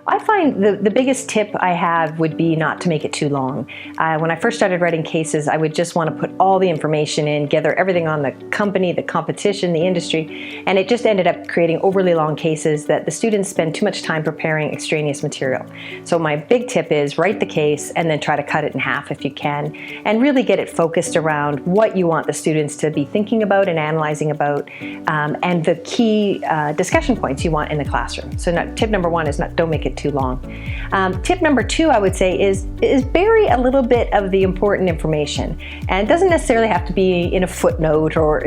I find the biggest tip I have would be not to make it too long. When I first started writing cases, I would just want to put all the information in, gather everything on the company, the competition, the industry, and it just ended up creating overly long cases that the students spend too much time preparing extraneous material. So my big tip is write the case and then try to cut it in half if you can, and really get it focused around what you want the students to be thinking about and analyzing about, and the key discussion points you want in the classroom. So tip number one is don't make it too long. Tip number two, I would say, is bury a little bit of the important information. And it doesn't necessarily have to be in a footnote or,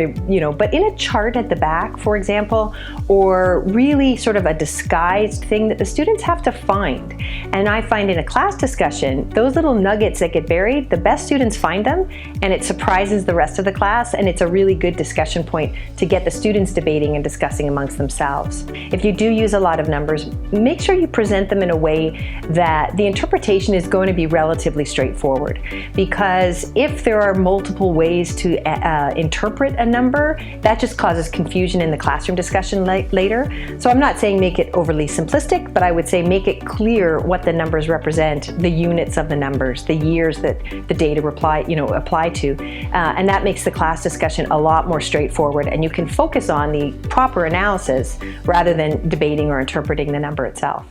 but in a chart at the back, for example, or really sort of a disguised thing that the students have to find. And I find in a class discussion, those little nuggets that get buried, the best students find them, and it surprises the rest of the class, and it's a really good discussion point to get the students debating and discussing amongst themselves. If you do use a lot of numbers, make sure you present them in a way that the interpretation is going to be relatively straightforward. Because if there are multiple ways to interpret a number, that just causes confusion in the classroom discussion later. So I'm not saying make it overly simplistic, but I would say make it clear what the numbers represent, the units of the numbers, the years that the data apply to, and that makes the class discussion a lot more straightforward, and you can focus on the proper analysis rather than debating or interpreting the number itself.